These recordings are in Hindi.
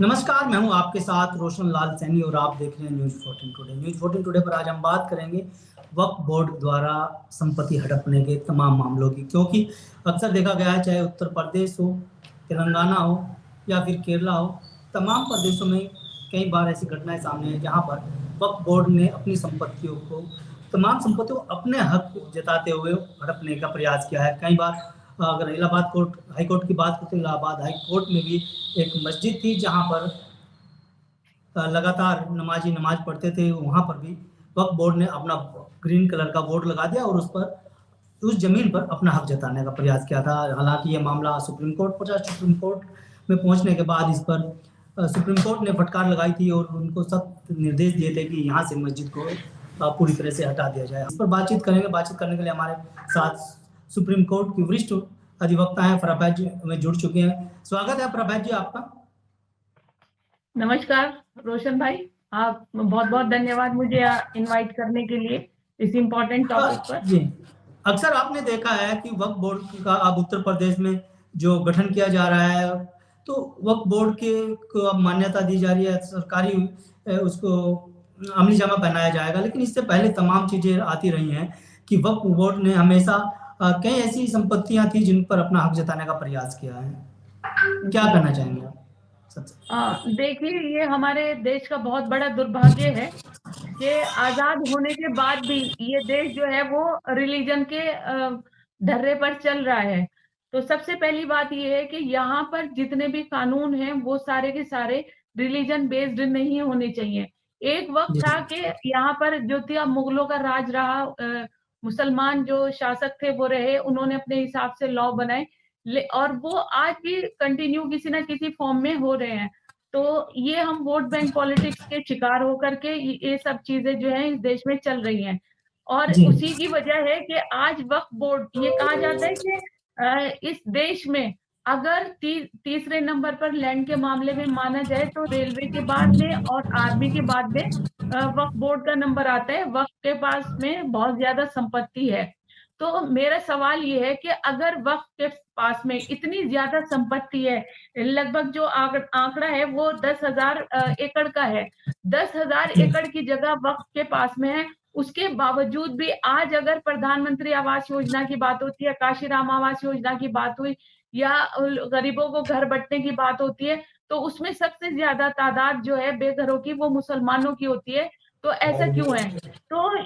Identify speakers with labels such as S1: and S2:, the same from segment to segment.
S1: नमस्कार, मैं हूं आपके साथ रोशन लाल सैनी और आप देख रहे हैं न्यूज़ 14 टुडे। न्यूज़ 14 टुडे पर आज हम बात करेंगे वक्फ बोर्ड द्वारा संपत्ति हड़पने के तमाम मामलों की, क्योंकि अक्सर देखा गया है, चाहे उत्तर प्रदेश हो, तेलंगाना हो या फिर केरला हो, तमाम प्रदेशों में कई बार ऐसी घटनाएं सामने हैं जहां पर वक्फ बोर्ड ने अपनी संपत्तियों को तमाम संपत्तियों को अपने हक जताते हुए हड़पने का प्रयास किया है। कई बार अगर इलाहाबाद कोर्ट हाई कोर्ट की बात करते हैं, इलाहाबाद हाई कोर्ट में भी एक मस्जिद थी जहां पर लगातार नमाजी नमाज पढ़ते थे, वहां पर भी वक्फ बोर्ड ने अपना ग्रीन कलर का बोर्ड लगा दिया और उस पर उस जमीन पर अपना हक जताने का प्रयास किया था। हालांकि ये मामला सुप्रीम कोर्ट पहुंचा। सुप्रीम कोर्ट में पहुंचने के बाद इस पर सुप्रीम कोर्ट ने फटकार लगाई थी और उनको सख्त निर्देश दिए थे कि यहाँ से मस्जिद को पूरी तरह से हटा दिया जाए। इस पर बातचीत करेंगे। बातचीत करने के लिए हमारे साथ सुप्रीम कोर्ट की वरिष्ठ अधिवक्ता हैं फराफैज जी में जुड़ चुके हैं। स्वागत है फराफैज जी आपका।
S2: नमस्कार रोशन भाई, आप बहुत बहुत धन्यवाद मुझे इनवाइट करने के लिए इस इम्पोर्टेंट टॉपिक पर।
S1: जी, अक्सर आपने देखा है कि वक्फ बोर्ड का अब उत्तर प्रदेश में जो गठन किया जा रहा है, तो वक्फ बोर्ड के को अब मान्यता दी जा रही है, सरकारी उसको अमलीजामा पहनाया जाएगा। लेकिन इससे पहले तमाम चीजें आती रही हैं कि वक्फ बोर्ड ने हमेशा कई ऐसी संपत्तियां थी जिन पर अपना हक जताने का प्रयास किया है। क्या कहना चाहेंगे आप?
S2: देखिए, ये हमारे देश का बहुत बड़ा दुर्भाग्य है कि आजाद होने के बाद भी ये देश जो है वो रिलीजन के ढर्रे पर चल रहा है। तो सबसे पहली बात ये है कि यहाँ पर जितने भी कानून हैं वो सारे के सारे रिलीजन बेस्ड नहीं होने चाहिए। एक वक्त था कि यहाँ पर जो थी मुगलों का राज रहा, मुसलमान जो शासक थे वो रहे, उन्होंने अपने हिसाब से लॉ बनाए और वो आज भी कंटिन्यू किसी ना किसी फॉर्म में हो रहे हैं। तो ये हम वोट बैंक पॉलिटिक्स के शिकार होकर के ये सब चीजें जो है इस देश में चल रही हैं और
S1: जी
S2: उसी की वजह है कि आज वक्फ बोर्ड, ये कहा जाता है कि इस देश में अगर तीसरे नंबर पर लैंड के मामले में माना जाए तो रेलवे के बाद में और आर्मी के बाद में वक्फ बोर्ड का नंबर आता है। वक्फ के पास में बहुत ज्यादा संपत्ति है। तो मेरा सवाल ये है कि अगर वक्फ के पास में इतनी ज्यादा संपत्ति है, लगभग जो आंकड़ा है वो 10,000 एकड़ का है, 10,000 एकड़ की जगह वक्फ के पास में है, उसके बावजूद भी आज अगर प्रधानमंत्री आवास योजना की बात होती है, काशीराम आवास योजना की बात हुई या गरीबों को घर बंटने की बात होती है, तो उसमें सबसे ज्यादा तादाद जो है बेघरों की वो मुसलमानों की होती है। तो ऐसा क्यों है? तो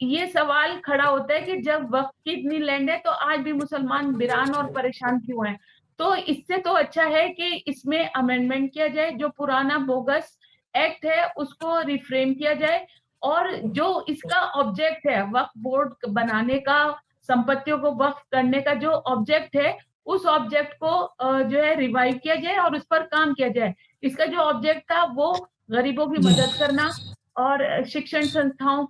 S2: ये सवाल खड़ा होता है कि जब वक्त की इतनी लैंड है तो आज भी मुसलमान वीरान और परेशान क्यों हैं? तो इससे तो अच्छा है कि इसमें अमेंडमेंट किया जाए, जो पुराना बोगस एक्ट है उसको रिफ्रेम किया जाए और जो इसका ऑब्जेक्ट है वक्फ बोर्ड बनाने का, संपत्तियों को वक्फ करने का जो ऑब्जेक्ट है, उस ऑब्जेक्ट को जो है रिवाइव किया जाए और उस पर काम किया जाए। इसका जो ऑब्जेक्ट था वो गरीबों की मदद करना और शिक्षण संस्थाओं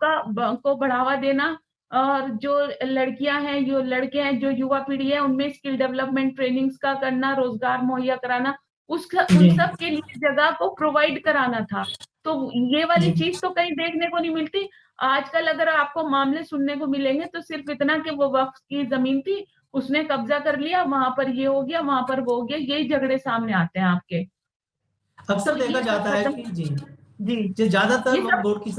S2: को बढ़ावा देना और जो लड़कियां हैं, जो लड़के हैं, जो युवा पीढ़ी है, उनमें स्किल डेवलपमेंट ट्रेनिंग्स का करना, रोजगार मुहैया कराना, उन सब के लिए जगह को प्रोवाइड कराना था। तो ये वाली चीज तो कहीं देखने को नहीं मिलती। आजकल अगर आपको मामले सुनने को मिलेंगे तो सिर्फ इतना कि वो वक्फ की जमीन थी, उसने कब्जा कर लिया, वहां पर ये हो गया, वहां पर वो हो गया, यही झगड़े सामने आते हैं आपके।
S1: अक्सर
S2: तो
S1: देखा
S2: ये सब
S1: जाता है
S2: खत्म।
S1: कि जी
S2: जी,
S1: जो ज्यादातर
S2: ये
S1: वक्फ
S2: सब।
S1: बोर्ड की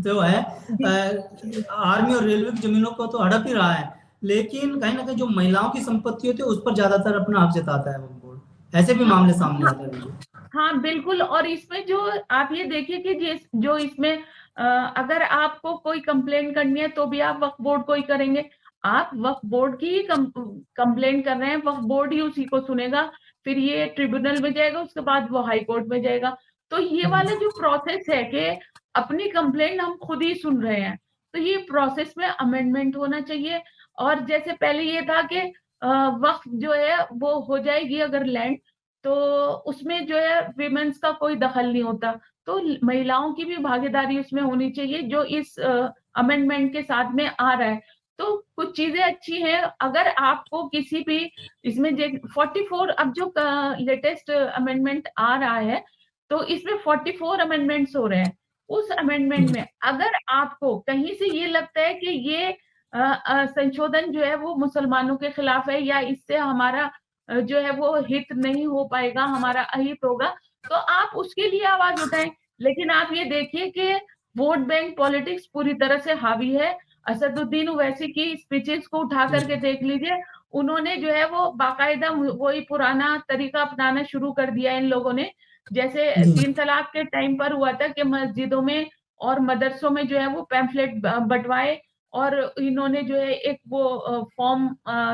S1: जो है
S2: जी, जी।
S1: आर्मी और रेलवे की जमीनों को तो हड़प ही रहा है, लेकिन कहीं ना कहीं जो महिलाओं की संपत्ति होती है उस पर ज्यादातर अपना हक जताता है वक्फ बोर्ड। ऐसे भी
S2: हाँ,
S1: मामले सामने
S2: हाँ,
S1: आते हैं मुझे।
S2: हाँ, बिल्कुल। और इसमें जो आप ये देखिए कि जो इसमें अगर आपको कोई कंप्लेन करनी है तो भी आप वक्फ बोर्ड को ही करेंगे। आप वक्फ बोर्ड की ही कंप्लेन कर रहे हैं, वक्फ बोर्ड ही उसी को सुनेगा, फिर ये ट्रिब्यूनल में जाएगा, उसके बाद वो हाई कोर्ट में जाएगा। तो ये वाला जो प्रोसेस है कि अपनी कंप्लेन हम खुद ही सुन रहे हैं, तो ये प्रोसेस में अमेंडमेंट होना चाहिए। और जैसे पहले ये था कि वक्फ जो है वो हो जाएगी अगर लैंड, तो उसमें जो है विमेन्स का कोई दखल नहीं होता। तो महिलाओं की भी भागीदारी उसमें होनी चाहिए, जो इस अमेंडमेंट के साथ में आ रहा है। तो कुछ चीजें अच्छी हैं। अगर आपको किसी भी इसमें 44, अब जो लेटेस्ट अमेंडमेंट आ रहा है तो इसमें 44 अमेंडमेंट्स हो रहे हैं। उस अमेंडमेंट में अगर आपको कहीं से ये लगता है कि ये संशोधन जो है वो मुसलमानों के खिलाफ है या इससे हमारा जो है वो हित नहीं हो पाएगा, हमारा अहित होगा, तो आप उसके लिए आवाज उठाएं। लेकिन आप ये देखिए कि वोट बैंक पॉलिटिक्स पूरी तरह से हावी है। असदुद्दीन ओवैसी की स्पीचेस को उठा करके देख लीजिए, उन्होंने जो है वो बाकायदा वही पुराना तरीका अपनाना शुरू कर दिया इन लोगों ने। जैसे
S1: जी
S2: 3 तलाक के टाइम पर हुआ था कि मस्जिदों में और मदरसों में जो है वो पैम्फलेट बंटवाए, और इन्होंने जो है एक वो फॉर्म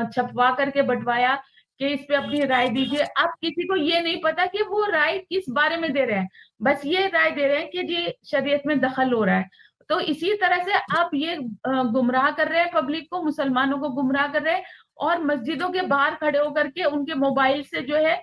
S2: छपवा करके बंटवाया कि इस पे अपनी राय दीजिए। अब किसी को ये नहीं पता कि वो राय किस बारे में दे रहे हैं, बस ये राय दे रहे हैं कि जी शरीयत में दखल हो रहा है। तो इसी तरह से आप ये गुमराह कर रहे हैं पब्लिक को, मुसलमानों को गुमराह कर रहे हैं, और मस्जिदों के बाहर खड़े होकर के उनके मोबाइल से जो है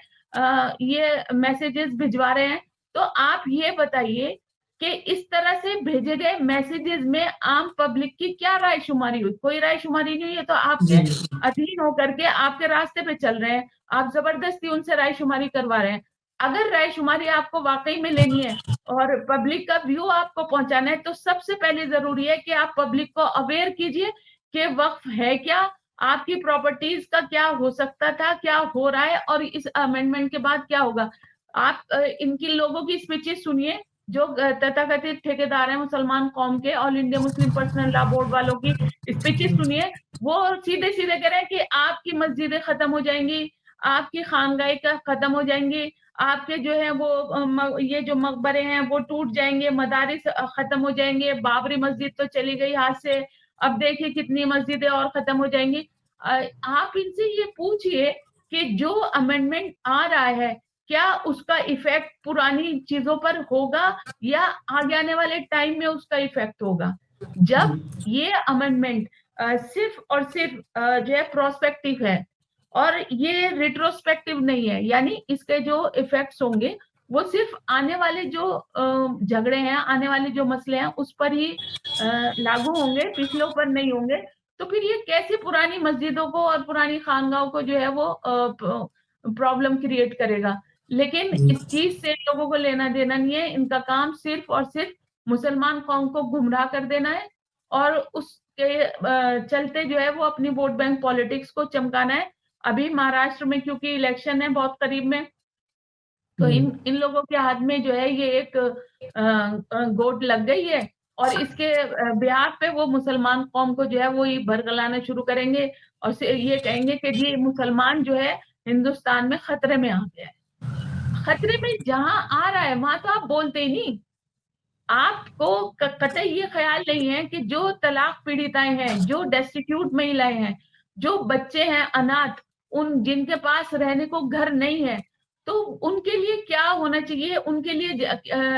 S2: ये मैसेजेस भिजवा रहे हैं। तो आप ये बताइए कि इस तरह से भेजे गए मैसेजेस में आम पब्लिक की क्या राय शुमारी हुई? कोई राय शुमारी नहीं हुई है। तो आपके
S1: जी बिल्कुल।
S2: अधीन होकर के आपके रास्ते पे चल रहे हैं, आप जबरदस्ती उनसे राय शुमारी करवा रहे हैं। अगर राय शुमारी आपको वाकई में लेनी है और पब्लिक का व्यू आपको पहुंचाना है, तो सबसे पहले जरूरी है कि आप पब्लिक को अवेयर कीजिए कि वक्फ है क्या, आपकी प्रॉपर्टीज का क्या हो सकता था, क्या हो रहा है, और इस अमेंडमेंट के बाद क्या होगा। आप इनकी लोगों की स्पीचेस सुनिए, जो तथाकथित ठेकेदार हैं मुसलमान कौम के, all India Muslim personal law board वालों की स्पीचेस सुनिए। वो सीधे सीधे कह रहे हैं कि आपकी मस्जिदें खत्म हो जाएंगी, आपकी खानगाहें का खत्म हो जाएंगी, आपके जो है वो ये जो मकबरे हैं वो टूट जाएंगे, मदारिस खत्म हो जाएंगे, बाबरी मस्जिद तो चली गई हाथ से, अब देखिए कितनी मस्जिदें और खत्म हो जाएंगी। आप इनसे ये पूछिए कि जो अमेंडमेंट आ रहा है, क्या उसका इफेक्ट पुरानी चीजों पर होगा या आगे आने वाले टाइम में उसका इफेक्ट होगा। जब ये अमेंडमेंट सिर्फ और सिर्फ जो है प्रोस्पेक्टिव है और ये रिट्रोस्पेक्टिव नहीं है, यानी इसके जो इफेक्ट्स होंगे वो सिर्फ आने वाले जो झगड़े हैं, आने वाले जो मसले हैं उस पर ही लागू होंगे, पिछलों पर नहीं होंगे। तो फिर ये कैसे पुरानी मस्जिदों को और पुरानी खानगाहों को जो है वो प्रॉब्लम क्रिएट करेगा। लेकिन
S1: जी
S2: इस चीज से लोगों को लेना देना नहीं है, इनका काम सिर्फ और सिर्फ मुसलमान कौम को गुमराह कर देना है, और उसके चलते जो है वो अपनी वोट बैंक पॉलिटिक्स को चमकाना है। अभी महाराष्ट्र में क्योंकि इलेक्शन है बहुत करीब में, तो
S1: जी
S2: इन लोगों के हाथ में जो है ये एक गोट लग गई है, और इसके बिहाफ पे वो मुसलमान कौम को जो है वो ये भड़काना शुरू करेंगे, और ये कहेंगे कि जी मुसलमान जो है हिंदुस्तान में खतरे में आ गया है। खतरे में जहां आ रहा है वहां तो आप बोलते ही नहीं। आपको कतई ये ख्याल नहीं है कि जो तलाक पीड़िताएं हैं, जो डेस्टिट्यूट महिलाएं हैं, जो बच्चे हैं अनाथ, उन जिनके पास रहने को घर नहीं है, तो उनके लिए क्या होना चाहिए, उनके लिए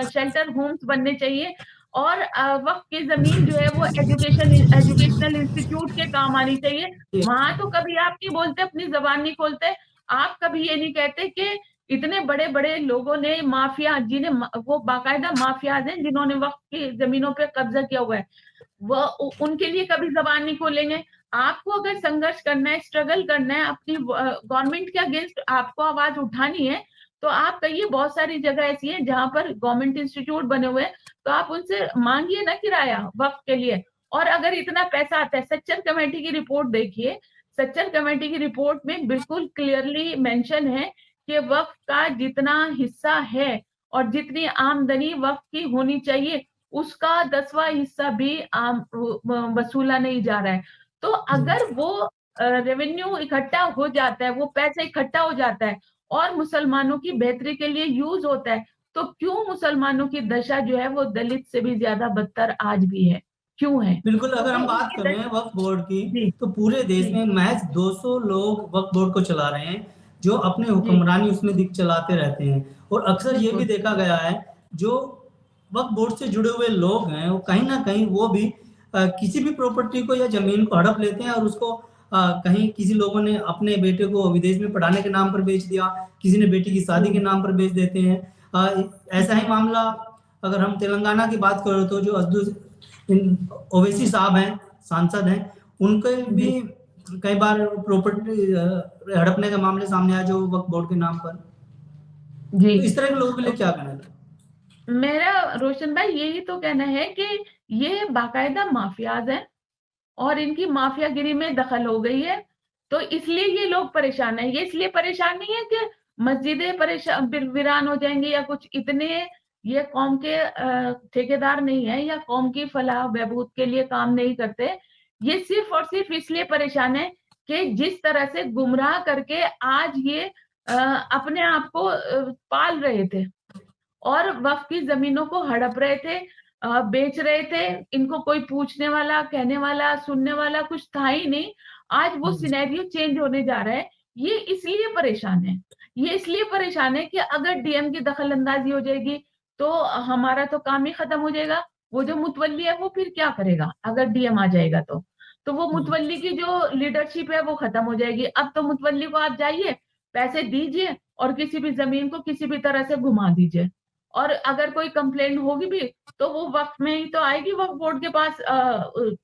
S2: शेल्टर होम्स बनने चाहिए, और वक्फ की जमीन जो है वो एजुकेशनल इंस्टीट्यूट के काम आनी चाहिए। वहां तो कभी आप नहीं बोलते, अपनी जबान नहीं खोलते। आप कभी ये नहीं कहते कि इतने बड़े बड़े लोगों ने, माफिया जिन्हें वो बाकायदा माफियाज हैं जिन्होंने वक्त की जमीनों पे कब्जा किया हुआ है, वो उनके लिए कभी जबान नहीं खोलेंगे। आपको अगर संघर्ष करना है, स्ट्रगल करना है, अपनी गवर्नमेंट के अगेंस्ट आपको आवाज उठानी है, तो आप कहिए, बहुत सारी जगह ऐसी है जहां पर गवर्नमेंट इंस्टीट्यूट बने हुए हैं, तो आप उनसे मांगिए ना किराया वक्त के लिए। और अगर इतना पैसा आता है, सच्चर कमेटी की रिपोर्ट देखिए, सच्चर कमेटी की रिपोर्ट में बिल्कुल क्लियरली मेंशन है कि वक्फ का जितना हिस्सा है और जितनी आमदनी वक्फ की होनी चाहिए, उसका 10वां हिस्सा भी वसूला नहीं जा रहा है। तो अगर वो रेवेन्यू इकट्ठा हो जाता है, वो पैसा इकट्ठा हो जाता है और मुसलमानों की बेहतरी के लिए यूज होता है, तो क्यों मुसलमानों की दशा जो है वो दलित से भी ज्यादा बदतर आज भी है? क्यों है?
S1: बिल्कुल। अगर हम
S2: क्योंकि
S1: बात
S2: उनकी
S1: करें वक्फ बोर्ड की,
S2: जी
S1: तो पूरे देश
S2: जी
S1: में महज 200 लोग वक्फ बोर्ड को चला रहे हैं, जो अपने
S2: जी
S1: हुक्मरानी उसमें दिख चलाते रहते हैं। और अक्सर ये भी
S2: बिल्कुल
S1: देखा गया है, जो वक्फ बोर्ड से जुड़े हुए लोग हैं, वो कहीं ना कहीं वो भी किसी भी प्रॉपर्टी को या जमीन को हड़प लेते हैं, और उसको कहीं किसी लोगों ने अपने बेटे को विदेश में पढ़ाने के नाम पर बेच दिया, किसी ने बेटी की शादी के नाम पर बेच देते हैं। ऐसा ही मामला अगर हम तेलंगाना की बात करें, तो जो ओवैसी साहब हैं, सांसद हैं, उनके भी
S2: जी
S1: कई बार प्रॉपर्टी हड़पने का मामले सामने आया, जो वक्फ बोर्ड के नाम पर।
S2: जी
S1: तो इस तरह के लोगों के लिए क्या कहना है?
S2: मेरा रोशन भाई यही तो कहना है कि ये बाकायदा माफियाज हैं और इनकी माफियागिरी में दखल हो गई है, तो इसलिए ये लोग परेशान है। ये इसलिए परेशान नहीं है कि मस्जिदें परेशान वीरान हो जाएंगी या कुछ, इतने ये कौम के ठेकेदार नहीं है या कौम की फलाह बहबूद के लिए काम नहीं करते। ये सिर्फ और सिर्फ इसलिए परेशान है कि जिस तरह से गुमराह करके आज ये अपने आप को पाल रहे थे और वक्फ की जमीनों को हड़प रहे थे, बेच रहे थे, इनको कोई पूछने वाला, कहने वाला, सुनने वाला कुछ था ही नहीं। आज वो सिनेरियो चेंज होने जा रहा है। ये इसलिए परेशान है, ये इसलिए परेशान है कि अगर डीएम की दखल अंदाजी हो जाएगी तो हमारा तो काम ही खत्म हो जाएगा। वो जो मुतवल्ली है वो फिर क्या करेगा अगर डीएम आ जाएगा तो वो मुतवल्ली की जो लीडरशिप है वो खत्म हो जाएगी। अब तो मुतवल्ली को आप जाइए, पैसे दीजिए और किसी भी जमीन को किसी भी तरह से घुमा दीजिए, और अगर कोई कंप्लेंट होगी भी तो वो वक्त में ही तो आएगी वक्फ बोर्ड के पास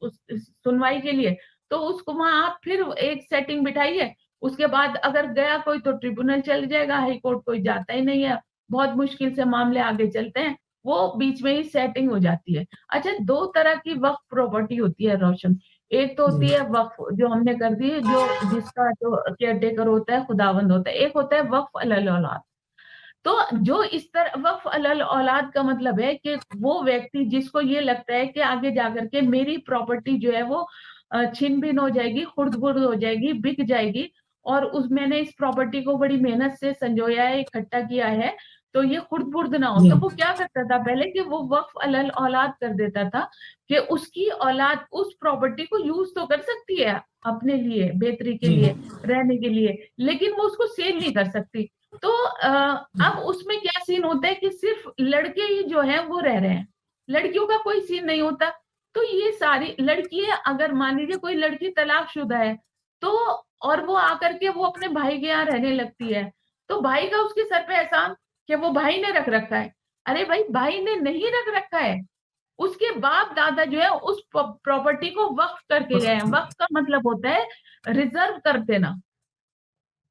S2: सुनवाई के लिए। तो उसको वहां आप फिर एक सेटिंग बिठाइए, उसके बाद अगर गया कोई तो ट्रिब्यूनल चल जाएगा, हाई कोर्ट कोई जाता ही नहीं है, बहुत मुश्किल से मामले आगे चलते हैं, वो बीच में ही सेटिंग हो जाती है। अच्छा, दो तरह की वक्फ प्रॉपर्टी होती है रोशन। एक तो होती है वक्फ जो हमने कर दी है, जो जिसका जो केयर टेकर होता है, खुदावंद होता है। एक होता है वक्फ अलल औलाद। तो जो इस तरह वक्फ अलल औलाद का मतलब है कि वो व्यक्ति जिसको ये लगता है कि आगे जाकर के मेरी प्रॉपर्टी जो है वो छिन भिन हो जाएगी, खुर्द-बुर्द हो जाएगी, बिक जाएगी, और उस मैंने इस प्रॉपर्टी को बड़ी मेहनत से संजोया है, इकट्ठा किया है, तो ये खुर्द-बुर्द ना हो।
S1: जी
S2: तो वो क्या करता था पहले कि वो वक्फ अलल औलाद कर देता था कि उसकी औलाद उस प्रॉपर्टी को यूज़ तो कर सकती है अपने लिए, बेहतरी के
S1: जी
S2: लिए, रहने के लिए, लेकिन वो उसको सेल नहीं कर सकती। तो अब उसमें क्या सीन होता है कि सिर्फ लड़के ही जो हैं वो रह रहे हैं, लड़कियों का कोई सीन नहीं होता। तो ये सारी लड़कियाँ, अगर मान लीजिए कोई लड़की तलाकशुदा है, तो और वो आकर के वो अपने भाई के यहाँ रहने लगती है, तो भाई का उसके सर पे एहसान कि वो भाई ने रख रखा है। अरे भाई, भाई ने नहीं रख रखा है, उसके बाप-दादा जो है उस प्रॉपर्टी को वक़्फ करके गए हैं। वक़्फ का मतलब होता है रिज़र्व कर देना।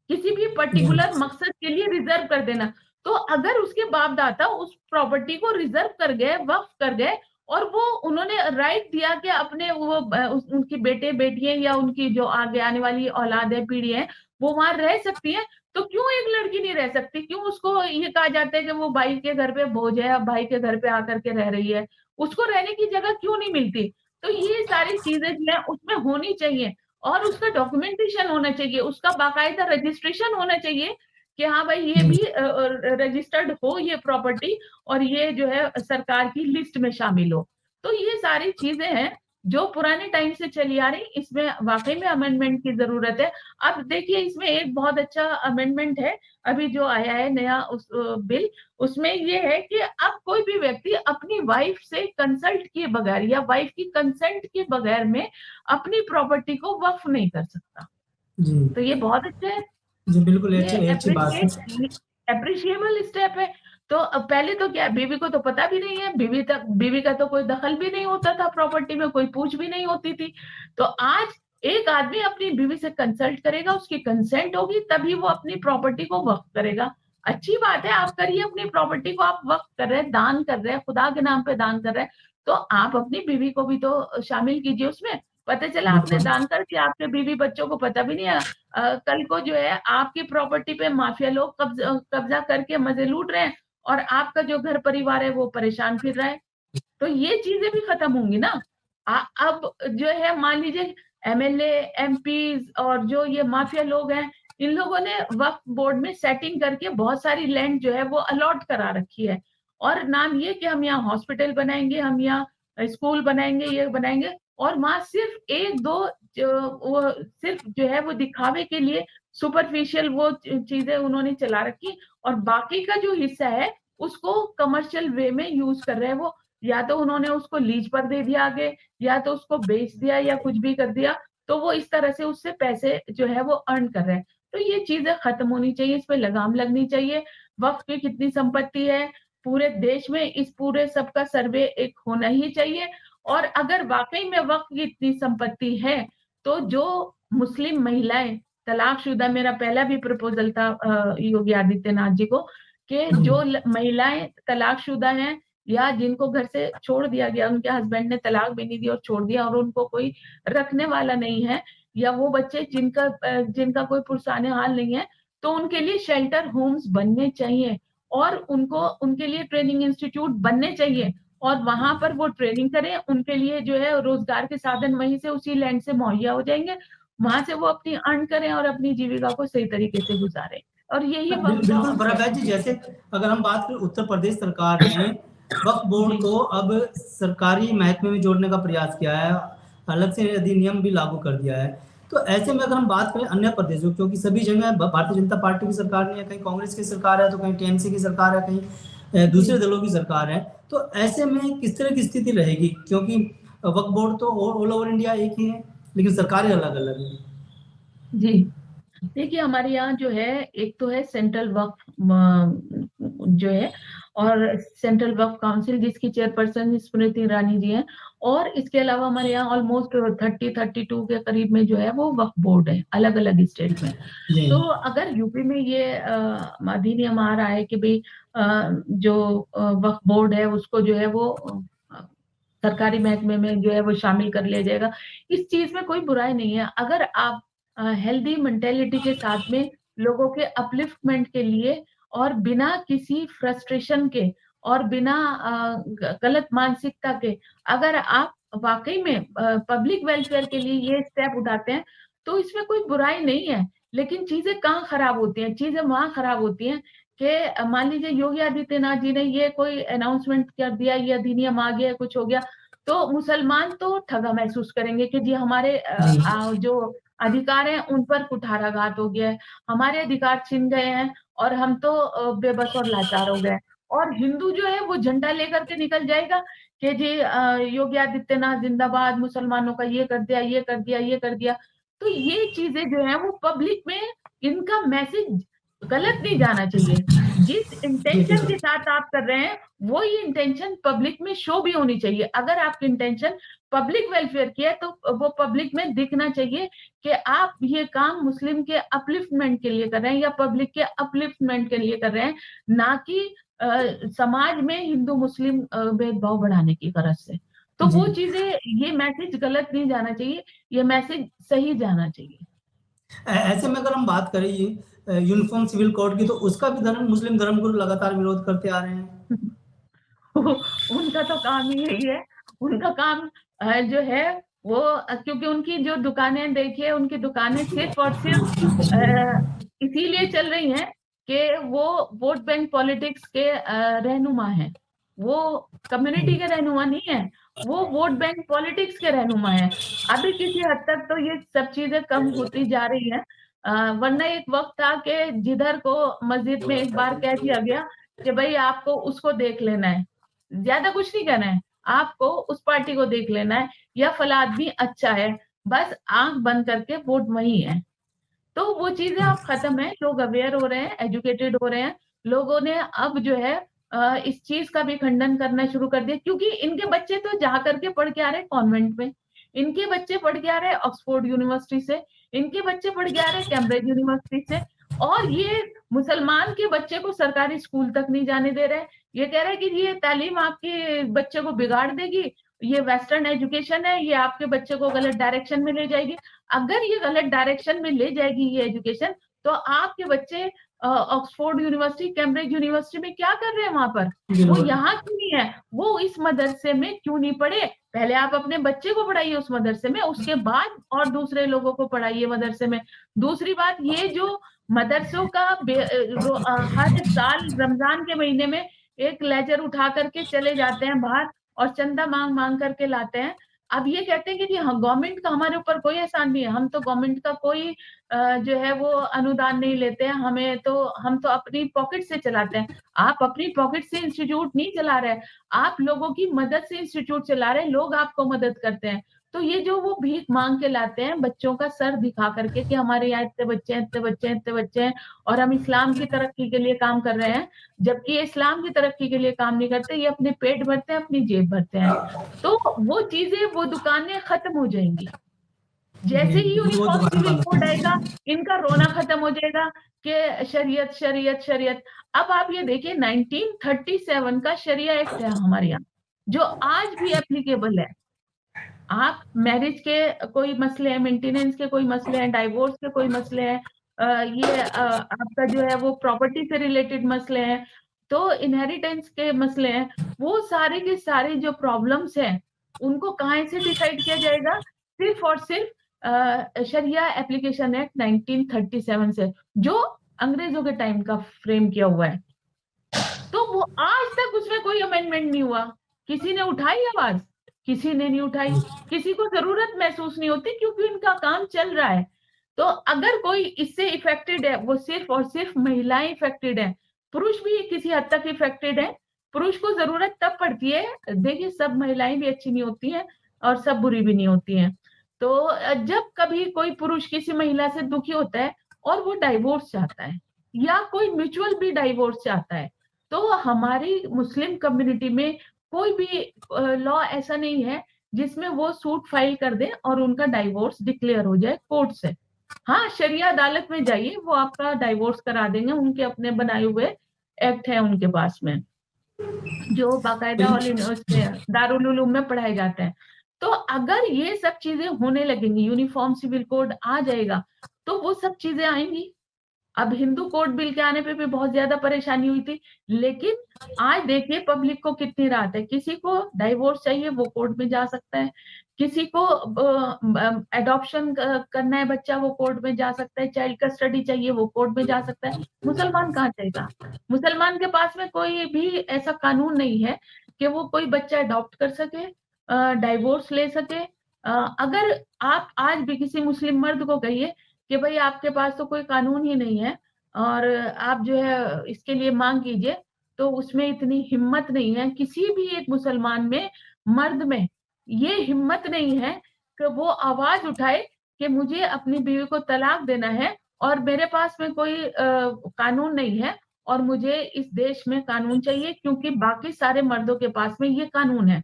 S2: किसी भी
S1: जी
S2: पर्टिकुलर मकसद के लिए रिजर्व कर देना। तो अगर उसके बाप-दादा उस प्रॉपर्टी को रिजर्व कर गए, वक़्फ कर गए, और वो उन्होंने राइट दिया कि अपने वो उनके बेटे-बेटियाँ या उनकी जो आगे आने वाली औलाद है, पीढ़ी है, वो वहाँ रह सकती है, तो क्यों एक लड़की नहीं रह सकती? क्यों उसको ये कहा जाता है कि वो भाई के घर पे बोझ है, अब भाई के घर पे आकर के रह रही है, उसको रहने की जगह क्यों नहीं मिलती? तो ये सारी चीज़ें जो है उसमें होनी चाहिए। और उसका डॉक्यूमेंटेशन होना चाहिए, उसका बाकायदा रजिस्ट्रेशन होना चाहिए कि हाँ भाई, ये
S1: जी
S2: भी रजिस्टर्ड हो ये प्रॉपर्टी, और ये जो है सरकार की लिस्ट में शामिल हो। तो ये सारी चीज़ें हैं जो पुराने टाइम से चली आ रही, इसमें वाक़ई में अमेंडमेंट की ज़रूरत है। अब देखिए, इसमें एक बहुत अच्छा अमेंडमेंट है, अभी जो आया है नया बिल, उसमें ये है कि अब कोई भी व्यक्ति अपनी वाइफ से कंसल्ट किए बगैर या वाइफ की कंसेंट के बगैर में अपनी प्रॉपर्टी को वक़्फ नहीं कर सकता।
S1: जी
S2: तो ये बहुत अच्छा है,
S1: जी बिल्कुल
S2: ये
S1: अच्छी बात है।
S2: एप्रिशिएबल स्टेप है। तो पहले तो क्या है, बीवी को तो पता भी नहीं है, बीवी का तो कोई दखल भी नहीं होता था प्रॉपर्टी में, कोई पूछ भी नहीं होती थी। तो आज एक आदमी अपनी बीवी से कंसल्ट करेगा, उसकी कंसेंट होगी, तभी वो अपनी प्रॉपर्टी को वक़्फ करेगा। अच्छी बात है, आप करिए अपनी प्रॉपर्टी को, आप वक़्फ कर रहे हैं, दान कर रहे हैं, खुदा के नाम पे दान कर रहे हैं, तो आप अपनी बीवी को भी तो शामिल कीजिए उसमें। पता चला आपने
S1: बिल्कुल
S2: दान कर दिया, आपके बीवी बच्चों को पता भी नहीं है, कल को जो है आपकी प्रॉपर्टी पे माफिया लोग कब्जा करके मजे लूट रहे हैं, और आपका जो घर परिवार है वो परेशान फिर रहा है। तो ये चीजें भी खत्म होंगी ना। अब जो है, मान लीजिए एमएलए, एमपीज और जो ये माफिया लोग हैं, इन लोगों ने वक्फ बोर्ड में सेटिंग करके बहुत सारी लैंड जो है वो अलॉट करा रखी है, और नाम ये कि हम यहाँ हॉस्पिटल बनाएंगे, हम यहाँ स्कूल बनाएंगे, ये बनाएंगे, और वहां सिर्फ एक दो जो वो सिर्फ जो है वो दिखावे के लिए सुपरफिशियल वो चीजें उन्होंने चला रखी, और बाकी का जो हिस्सा है उसको कमर्शियल वे में यूज कर रहे हैं वो। या तो उन्होंने उसको लीज पर दे दिया आगे, या तो उसको बेच दिया, या कुछ भी कर दिया, तो वो इस तरह से उससे पैसे जो है वो अर्न कर रहे हैं। तो ये चीजें खत्म होनी चाहिए, इस पे लगाम लगनी चाहिए। वक्फ की कितनी संपत्ति है पूरे देश में, इस पूरे सबका सर्वे एक होना ही चाहिए। और अगर वाकई में वक्फ की इतनी संपत्ति है, तो जो मुस्लिम महिलाएं तलाकशुदा, मेरा पहला भी प्रपोजल था योगी आदित्यनाथ जी को, कि जो महिलाएं तलाकशुदा हैं या जिनको घर से छोड़ दिया गया, उनके हस्बैंड ने तलाक भी नहीं दी और छोड़ दिया, और उनको कोई रखने वाला नहीं है, या वो बच्चे जिनका कोई पुरसाने हाल नहीं है, तो उनके लिए शेल्टर होम्स बनने चाहिए और उनको उनके लिए ट्रेनिंग इंस्टीट्यूट बनने चाहिए और वहां पर वो ट्रेनिंग करें, उनके लिए जो है रोजगार के साधन वहीं से उसी लैंड से मुहैया हो जाएंगे, वहां से वो अपनी अर्न करें और अपनी जीविका को सही तरीके से गुजारें। और यही वक्त का
S1: बिल्कुल बराबर जी। जैसे अगर हम बात करें उत्तर प्रदेश सरकार ने वक्फ बोर्ड को अब सरकारी महकमे में जोड़ने का प्रयास किया है, अलग से अधिनियम भी लागू कर दिया है। तो ऐसे में अगर हम बात करें अन्य प्रदेशों, क्योंकि सभी जगह भारतीय जनता पार्टी की सरकार नहीं है, कहीं कांग्रेस की सरकार है, तो कहीं टीएमसी की सरकार है, कहीं दूसरे दलों की सरकार है, तो ऐसे में किस तरह की स्थिति रहेगी? क्योंकि वक्फ बोर्ड तो ऑल ओवर इंडिया एक ही है, लेकिन सरकारें अलग अलग है।
S2: जी, देखिए हमारे यहाँ जो है एक तो है सेंट्रल वक्फ जो है और सेंट्रल वक्फ काउंसिल जिसकी चेयरपर्सन स्मृति ईरानी जी हैं, और इसके अलावा हमारे यहाँ ऑलमोस्ट 30-32 के करीब में जो है वो वक्फ बोर्ड है अलग अलग स्टेट में। तो अगर यूपी में ये अधिनियम आ रहा है कि भाई जो वक्फ बोर्ड है उसको जो है वो सरकारी महकमे में जो है वो शामिल कर लिया जाएगा, इस चीज में कोई बुराई नहीं है। अगर आप हेल्दी मेंटेलिटी के साथ में लोगों के अपलिफ्टमेंट के लिए और बिना किसी फ्रस्ट्रेशन के और बिना गलत मानसिकता के अगर आप वाकई में पब्लिक वेलफेयर के लिए ये स्टेप उठाते हैं तो इसमें कोई बुराई नहीं है। लेकिन चीजें कहाँ खराब होती हैं? चीजें वहां खराब होती हैं कि मान लीजिए योगी आदित्यनाथ जी ने ये कोई अनाउंसमेंट कर दिया, ये अधिनियम आ गया, कुछ हो गया, तो मुसलमान तो ठगा महसूस करेंगे कि जी हमारे जो अधिकार हैं उन पर कुठाराघात हो गया है, हमारे अधिकार छिन गए हैं और हम तो बेबस और लाचार हो गए। और हिंदू जो है वो झंडा लेकर के निकल जाएगा कि जी योगी आदित्यनाथ जिंदाबाद, मुसलमानों का ये कर दिया, ये कर दिया, ये कर दिया। तो ये चीजें जो है वो पब्लिक में इनका मैसेज गलत नहीं जाना चाहिए। जिस इंटेंशन के साथ आप कर रहे हैं वो ही इंटेंशन पब्लिक में शो भी होनी चाहिए। अगर आपकी इंटेंशन पब्लिक वेलफेयर की है तो वो पब्लिक में दिखना चाहिए कि आप ये काम मुस्लिम के अपलिफ्टमेंट के लिए कर रहे हैं या पब्लिक के अपलिफ्टमेंट के लिए कर रहे हैं, ना कि समाज में हिंदू मुस्लिम भेदभाव बढ़ाने की गरज से। तो वो चीजें, ये मैसेज गलत नहीं जाना चाहिए, ये मैसेज सही जाना चाहिए।
S1: ऐसे में अगर हम बात करें ये यूनिफॉर्म सिविल कोड की, तो उसका भी मुस्लिम धर्मगुरु लगातार विरोध करते आ रहे हैं।
S2: उनका तो काम ही यही है, उनका काम जो है वो क्योंकि उनकी जो दुकानें देखिए, उनकी दुकानें सिर्फ और सिर्फ इसीलिए चल रही हैं कि वो वोट बैंक पॉलिटिक्स के रहनुमा हैं। वो कम्युनिटी के रहनुमा नहीं है, वो वोट बैंक पॉलिटिक्स के रहनुमा हैं। अभी किसी हद तक तो ये सब चीजें कम होती जा रही हैं, वरना एक वक्त था कि जिधर को मस्जिद में एक बार कह दिया गया कि भाई आपको उसको देख लेना है, ज्यादा कुछ नहीं करना है, आपको उस पार्टी को देख लेना है या फला आदमी अच्छा है, बस आंख बंद करके वोट वही है। तो वो चीजें अब खत्म है, लोग अवेयर हो रहे हैं, एजुकेटेड हो रहे हैं, लोगों ने अब जो है इस चीज का भी खंडन करना शुरू कर दिया, क्योंकि इनके बच्चे तो जा करके पढ़ के आ रहे हैं कॉन्वेंट में, इनके बच्चे पढ़ के आ रहे हैं ऑक्सफोर्ड यूनिवर्सिटी से, इनके बच्चे पढ़ के आ रहे हैं कैम्ब्रिज यूनिवर्सिटी से, और ये मुसलमान के बच्चे को सरकारी स्कूल तक नहीं जाने दे रहे। ये कह रहे हैं कि ये तालीम आपके बच्चे को बिगाड़ देगी, ये वेस्टर्न एजुकेशन है, ये आपके बच्चे को गलत डायरेक्शन में ले जाएगी। अगर ये गलत डायरेक्शन में ले जाएगी ये एजुकेशन, तो आपके बच्चे ऑक्सफोर्ड यूनिवर्सिटी, कैम्ब्रिज यूनिवर्सिटी में क्या कर रहे हैं वहां पर? वो यहाँ क्यों नहीं है? वो इस मदरसे में क्यों नहीं पढ़े? पहले आप अपने बच्चे को पढ़ाइए उस मदरसे में, उसके बाद और दूसरे लोगों को पढ़ाइए मदरसे में। दूसरी बात, ये जो मदरसों का हर साल रमजान के महीने में एक लेजर उठा करके चले जाते हैं बाहर और चंदा मांग मांग करके लाते हैं। अब ये कहते हैं कि जी हाँ, गवर्नमेंट का हमारे ऊपर कोई एहसान नहीं है, हम तो गवर्नमेंट का कोई जो है वो अनुदान नहीं लेते हैं, हम तो अपनी पॉकेट से चलाते हैं। आप अपनी पॉकेट से इंस्टीट्यूट नहीं चला रहे, आप लोगों की मदद से इंस्टीट्यूट चला रहे हैं, लोग आपको मदद करते हैं। तो ये जो वो भीख मांग के लाते हैं बच्चों का सर दिखा करके कि हमारे यहाँ इतने बच्चे हैं, इतने बच्चे हैं, इतने बच्चे हैं और हम इस्लाम की तरक्की के लिए काम कर रहे हैं, जबकि ये इस्लाम की तरक्की के लिए काम नहीं करते, ये अपने पेट भरते हैं, अपनी जेब भरते हैं। तो वो चीजें, वो दुकानें खत्म हो जाएंगी। जैसे ही यूनिफॉर्म सिविल कोड आएगा, इनका रोना खत्म हो जाएगा कि शरीयत शरीयत शरीयत। अब आप ये देखिए 1937 का शरिया एक्ट है हमारे यहाँ, जो आज भी एप्लीकेबल है। आप मैरिज के कोई मसले हैं, मेंटेनेंस के कोई मसले हैं, डाइवोर्स के कोई मसले हैं, ये आपका जो है वो प्रॉपर्टी से रिलेटेड मसले हैं, तो इनहेरिटेंस के मसले हैं, वो सारे के सारे जो प्रॉब्लम्स हैं उनको कहाँ से डिसाइड किया जाएगा? सिर्फ और सिर्फ शरिया एप्लीकेशन एक्ट 1937 से, जो अंग्रेजों के टाइम का फ्रेम किया हुआ है। तो वो आज तक उसमें कोई अमेंडमेंट नहीं हुआ। किसी ने उठाई आवाज? किसी ने नहीं उठाई। किसी को जरूरत महसूस नहीं होती, क्योंकि इनका काम चल रहा है। तो अगर कोई इससे इफेक्टेड है, वो सिर्फ और सिर्फ महिलाएं इफेक्टेड हैं। पुरुष भी किसी हद तक इफेक्टेड है। पुरुष को जरूरत तब पड़ती है, देखिए सब महिलाएं भी अच्छी नहीं होती हैं और सब बुरी भी नहीं होती हैं। तो जब कभी कोई पुरुष किसी महिला से दुखी होता है और वो डाइवोर्स चाहता है, या कोई म्यूचुअल भी डाइवोर्स चाहता है, तो हमारी मुस्लिम कम्युनिटी में कोई भी लॉ ऐसा नहीं है जिसमें वो सूट फाइल कर दें और उनका डाइवोर्स डिक्लेयर हो जाए कोर्ट से। हाँ, शरिया अदालत में जाइए, वो आपका डाइवोर्स करा देंगे, उनके अपने बनाए हुए एक्ट है उनके पास में, जो बाकायदा दारुल उलूम में पढ़ाए जाते हैं। तो अगर ये सब चीजें होने लगेंगी, यूनिफॉर्म सिविल कोड आ जाएगा, तो वो सब चीजें आएंगी। अब हिंदू कोड बिल के आने पे भी बहुत ज्यादा परेशानी हुई थी, लेकिन आज देखिए पब्लिक को कितनी राहत है। किसी को डाइवोर्स चाहिए वो कोर्ट में जा सकता है, किसी को एडॉप्शन करना है बच्चा, वो कोर्ट में जा सकता है, चाइल्ड कस्टडी चाहिए वो कोर्ट में जा सकता है। मुसलमान कहाँ जाएगा? मुसलमान के पास में कोई भी ऐसा कानून नहीं है कि वो कोई बच्चा अडॉप्ट कर सके, डाइवोर्स ले सके। अगर आप आज भी किसी मुस्लिम मर्द को कहिए कि भाई आपके पास तो कोई कानून ही नहीं है और आप जो है इसके लिए मांग कीजिए, तो उसमें इतनी हिम्मत नहीं है किसी भी एक मुसलमान में, मर्द में ये हिम्मत नहीं है कि वो आवाज उठाए कि मुझे अपनी बीवी को तलाक देना है और मेरे पास में कोई कानून नहीं है और मुझे इस देश में कानून चाहिए, क्योंकि बाकी सारे मर्दों के पास में ये कानून है।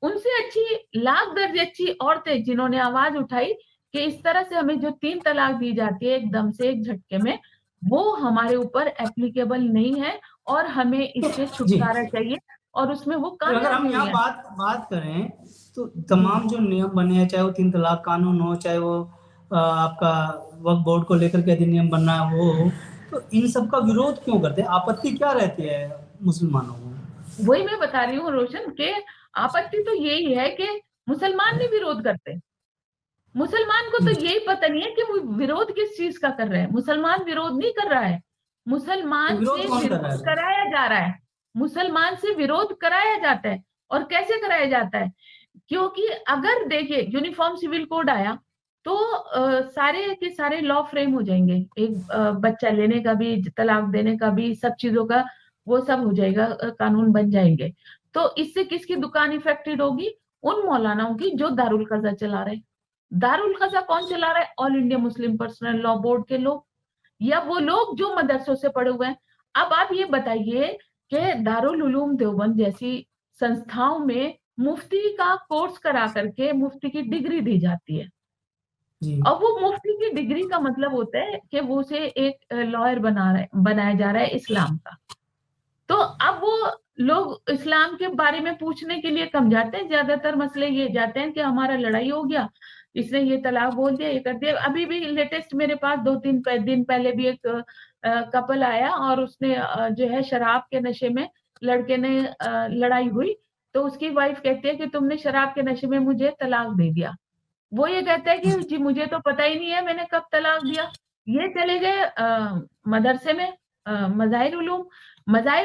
S2: उनसे अच्छी लाख दर्जे अच्छी औरतें जिन्होंने आवाज उठाई कि इस तरह से हमें जो 3 तलाक दी जाती है एकदम से एक झटके में, वो हमारे ऊपर एप्लीकेबल नहीं है और हमें इससे
S1: जी,
S2: छुटकारा चाहिए और उसमें वो
S1: तो अगर
S2: कामयाब
S1: हम
S2: भी
S1: यहाँ
S2: हुई है।
S1: बात बात करें तो
S2: जी।
S1: तमाम जो नियम बने हैं, चाहे वो 3 तलाक कानून हो, चाहे वो आपका वक्फ बोर्ड को लेकर के अधिनियम बनना है वो हो, तो इन सब का विरोध क्यों करते हैं? आपत्ति क्या रहती है मुसलमानों को?
S2: वही मैं बता रही हूँ रोशन के, आपत्ति तो यही है कि मुसलमान नहीं विरोध करते। मुसलमान को तो यही पता नहीं है कि वो विरोध किस चीज का कर रहे हैं। मुसलमान विरोध नहीं कर रहा है,
S1: तो
S2: मुसलमान
S1: विरोध
S2: से
S1: कौन कर रहा
S2: विरोध
S1: है?
S2: कराया जा रहा है। मुसलमान से विरोध कराया जाता है। और कैसे कराया जाता है? क्योंकि अगर देखिए यूनिफॉर्म सिविल कोड आया तो सारे के सारे लॉ फ्रेम हो जाएंगे, एक बच्चा लेने का भी, तलाक देने का भी, सब चीजों का वो सब हो जाएगा, कानून बन जाएंगे। तो इससे किसकी दुकान इफेक्टेड होगी? उन मौलानाओं की जो दारुल कज़ा चला रहे। दारुल कज़ा कौन चला रहा है? All India Muslim personal law board के लोग, या वो लोग जो मदरसों से पढ़े हुए हैं। अब आप ये बताइए कि दारुल उलूम देवबंद जैसी संस्थाओं में मुफ्ती का कोर्स करा करके मुफ्ती की डिग्री दी जाती है।
S1: जी,
S2: और वो मुफ्ती की डिग्री का मतलब होता है कि वो उसे एक लॉयर बनाया जा रहा है इस्लाम का। तो अब वो लोग इस्लाम के बारे में पूछने के लिए कम जाते हैं, ज्यादातर मसले ये जाते हैं कि हमारा लड़ाई हो गया, इसने ये तलाक बोल दिया, ये कर दिया। अभी भी लेटेस्ट मेरे पास 2-3 दिन पहले भी एक कपल आया और उसने जो है शराब के नशे में, लड़के ने लड़ाई हुई, तो उसकी वाइफ कहती है कि तुमने शराब के नशे में मुझे तलाक दे दिया। वो ये कहता है कि जी मुझे तो पता ही नहीं है मैंने कब तलाक दिया। ये चले गए मदरसे में, मज़ाहिर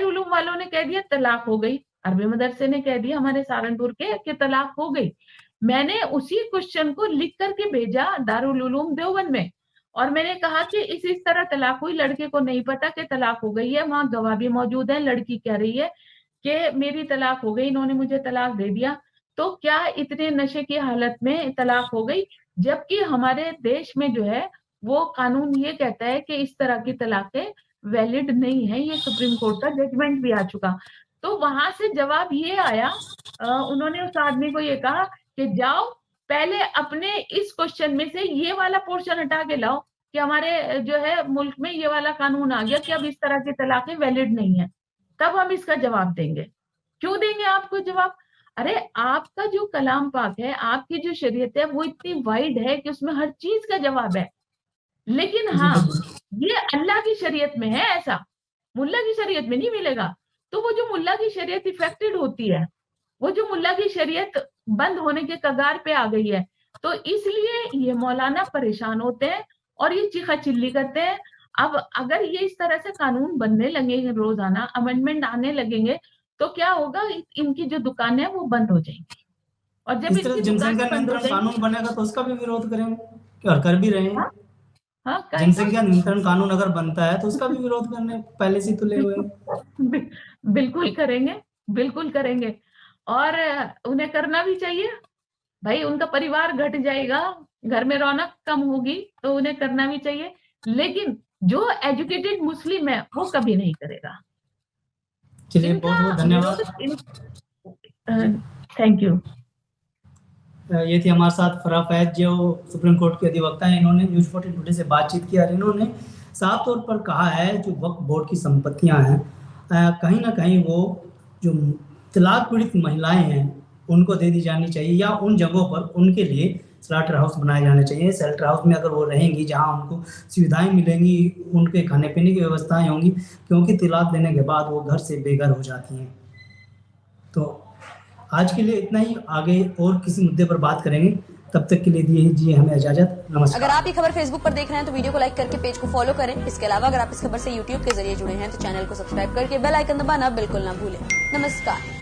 S2: उलूम वालों ने कह दिया तलाक हो गई। अरबी मदरसे ने कह दिया हमारे सहारनपुर के कि तलाक हो गई। मैंने उसी क्वेश्चन को लिख करके भेजा दारुल उलूम देवबंद में और मैंने कहा कि इस तरह तलाक हुई, लड़के को नहीं पता कि तलाक हो गई है, वहां गवाह भी मौजूद है, लड़की कह रही है कि मेरी तलाक हो गई, इन्होंने मुझे तलाक दे दिया। तो क्या इतने नशे की हालत में तलाक हो गई? जबकि हमारे देश में जो है वो कानून ये कहता है कि इस तरह की तलाकें वैलिड नहीं है, ये सुप्रीम कोर्ट का जजमेंट भी आ चुका। तो वहां से जवाब ये आया, उन्होंने उस आदमी को ये कहा कि जाओ पहले अपने इस क्वेश्चन में से ये वाला पोर्शन हटा के लाओ कि हमारे जो है मुल्क में ये वाला कानून आ गया कि अब इस तरह की तलाकें वैलिड नहीं है, तब हम इसका जवाब देंगे। क्यों देंगे आपको जवाब? अरे आपका जो कलाम पाक है, आपकी जो शरीयत है वो इतनी वाइड है कि उसमें हर चीज का जवाब है। लेकिन
S1: जी
S2: हाँ,
S1: बिल्कुल।
S2: ये अल्लाह की शरीयत में है ऐसा, मुल्ला की शरीयत में नहीं मिलेगा। तो वो जो मुल्ला की शरीयत इफेक्टेड होती है, वो जो मुल्ला की शरीयत बंद होने के कगार पे आ गई है, तो इसलिए ये मौलाना परेशान होते हैं और ये चीखा-चिल्ली करते हैं। अब अगर ये इस तरह से कानून बनने लगेंगे रोज़ाना, अमेंडमेंट आने लगेंगे, तो क्या होगा, इनकी जो दुकानें हैं वो बंद हो जाएँगी। और जब
S1: इस तरह
S2: इनकी
S1: जनसंख्या
S2: दुकानें बंद हो
S1: नियंत्रण
S2: जाएँगी,
S1: कानून बनेगा तो उसका भी विरोध करेंगे और कर भी रहे हैं।
S2: हाँ, हाँ,
S1: जनसंख्या नियंत्रण कानून अगर बनता है तो उसका भी विरोध करने पहले से ही तुले हुए हैं।
S2: बि बिल्कुल करेंगे, बिल्कुल करेंगे और उन्हें करना भी चाहिए। भाई उनका परिवार घट जाएगा, घर में रौनक कम होगी, तो उन्हें करना भी चाहिए। लेकिन जो एजुकेटेड मुस्लिम है, वो कभी नहीं करेगा।
S1: चलिए
S2: इनका
S1: बहुत-बहुत
S2: विरोध
S1: धन्यवाद।
S2: In thank you.
S1: ये थी हमारे साथ फराह फैज जो सुप्रीम कोर्ट के अधिवक्ता हैं। इन्होंने न्यूज़ 14 टुडे से बातचीत की और इन्होंने साफ तौर पर कहा है जो वक्फ बोर्ड की संपत्तियां हैं कहीं ना कहीं वो जो तलाक पीड़ित महिलाएं हैं उनको दे दी जानी चाहिए या उन जगहों पर उनके लिए स्लॉटर हाउस बनाए जाने चाहिए। शेल्टर हाउस में अगर वो रहेंगी जहां उनको सुविधाएं मिलेंगी, उनके खाने पीने की व्यवस्थाएं होंगी, क्योंकि तलाक देने के बाद वो घर से बेघर हो जाती हैं। तो आज के लिए इतना ही, आगे और किसी मुद्दे पर बात करेंगे। तब तक के लिए दीजिए हमें इजाजत। नमस्कार।
S3: अगर आप ये खबर फेसबुक पर देख रहे हैं तो वीडियो को लाइक करके पेज को फॉलो करें। इसके अलावा अगर आप इस खबर से यूट्यूब के जरिए जुड़े हैं तो चैनल को सब्सक्राइब करके बेल आइकन दबाना बिल्कुल ना भूलें। नमस्कार।